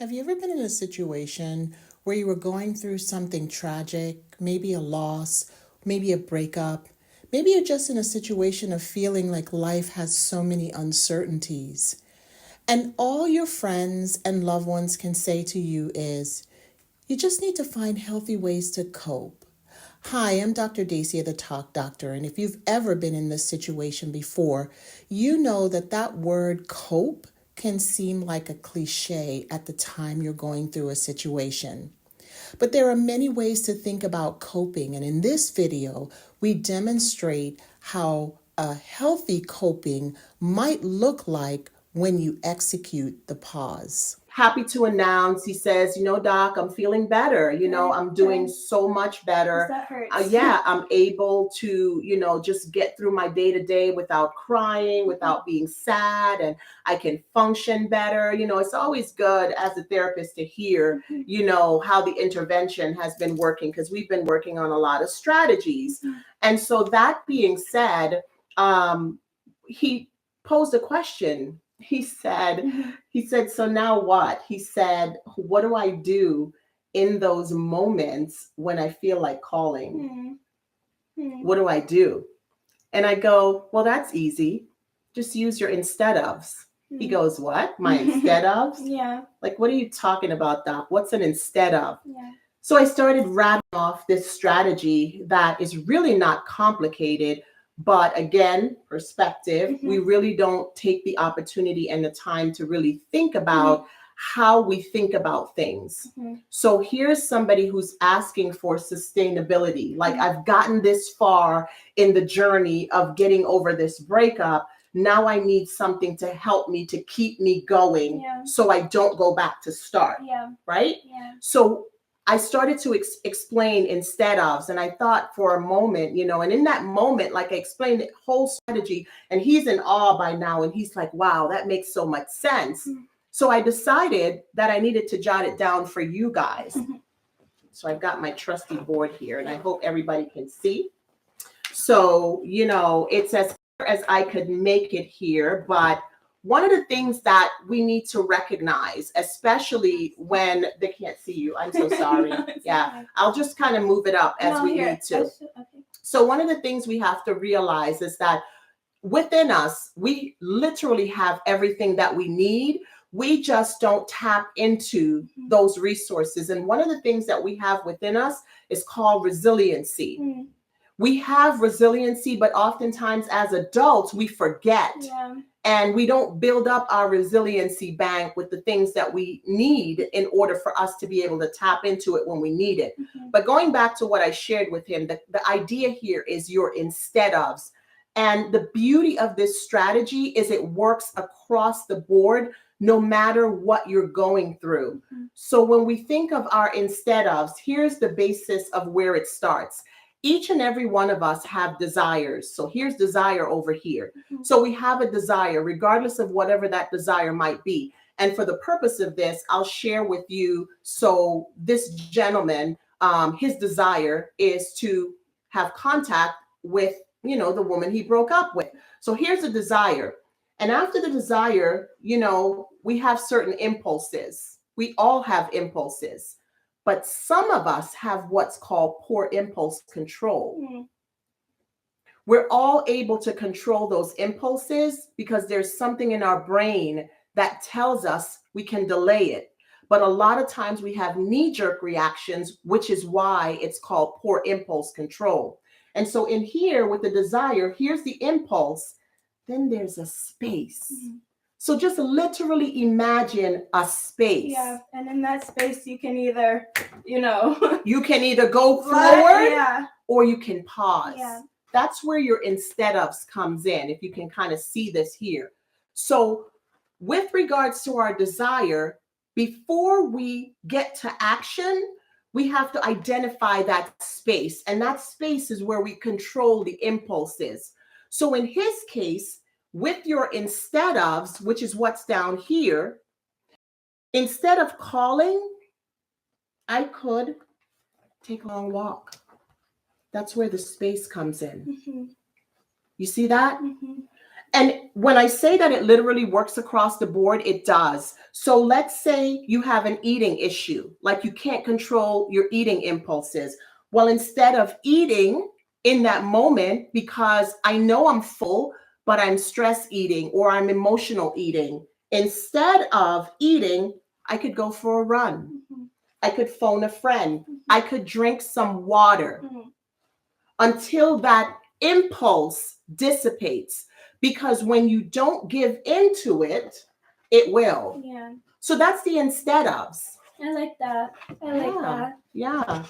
Have you ever been in a situation where you were going through something tragic, maybe a loss, maybe a breakup? Maybe you're just in a situation of feeling like life has so many uncertainties. And all your friends and loved ones can say to you is, you just need to find healthy ways to cope. Hi, I'm Dr. Dacia, the Talk Doctor, and if you've ever been in this situation before, you know that that word cope can seem like a cliche at the time you're going through a situation. But there are many ways to think about coping, and in this video, we demonstrate how a healthy coping might look like when you execute the pause. Happy to announce, he says, Doc, I'm feeling better. I'm doing so much better. That hurts. Yeah, I'm able to, just get through my day to day without crying, without being sad, and I can function better. It's always good as a therapist to hear, how the intervention has been working, because we've been working on a lot of strategies. And so that being said, he posed a question. He said, so now what? He said, what do I do in those moments when I feel like calling? What do I do? And I go, well, that's easy. Just use your instead ofs. He goes, what? My instead ofs? Yeah. Like, what are you talking about, Doc? What's an instead of? Yeah. So I started rattling off this strategy that is really not complicated, but again, perspective. We really don't take the opportunity and the time to really think about how we think about things. So here's somebody who's asking for sustainability. Like, I've gotten this far in the journey of getting over this breakup. Now I need something to help me, to keep me going, so I don't go back to start. Right? So I started to explain instead ofs, and I thought for a moment, and in that moment, like I explained the whole strategy, and he's in awe by now, and he's like, wow, that makes so much sense. So I decided that I needed to jot it down for you guys. So I've got my trusty board here, and I hope everybody can see. So, it's as clear as I could make it here, but one of the things that we need to recognize, especially when they can't see you, I'm so sorry. Yeah, I'll just kind of move it up as we need to. Okay. So one of the things we have to realize is that within us, we literally have everything that we need. We just don't tap into those resources. And one of the things that we have within us is called resiliency. We have resiliency, but oftentimes as adults, we forget. And we don't build up our resiliency bank with the things that we need in order for us to be able to tap into it when we need it. But going back to what I shared with him, the idea here is your instead ofs. And the beauty of this strategy is it works across the board, no matter what you're going through. So when we think of our instead ofs, here's the basis of where it starts. Each and every one of us have desires. So here's desire over here. So we have a desire, regardless of whatever that desire might be. And for the purpose of this, I'll share with you. So this gentleman, his desire is to have contact with, the woman he broke up with. So here's a desire. And after the desire, we have certain impulses. We all have impulses. But some of us have what's called poor impulse control. We're all able to control those impulses because there's something in our brain that tells us we can delay it. But a lot of times we have knee-jerk reactions, which is why it's called poor impulse control. And so in here with the desire, here's the impulse, then there's a space. So just literally imagine a space. Yeah, and in that space, you can either, you can either go forward or you can pause. Yeah. That's where your instead ofs comes in, if you can kind of see this here. So with regards to our desire, before we get to action, we have to identify that space. And that space is where we control the impulses. So in his case, with your instead ofs, which is what's down here, instead of calling, I could take a long walk. That's where the space comes in. You see that? And when I say that it literally works across the board, it does. So let's say you have an eating issue, like you can't control your eating impulses. Well, instead of eating in that moment, because I know I'm full, but I'm stress eating or I'm emotional eating, instead of eating, I could go for a run. Mhm. I could phone a friend. Mhm. I could drink some water Mhm. until that impulse dissipates. Because when you don't give into it, it will. Yeah, So that's the instead ofs. I like that. I like Yeah. that. Yeah.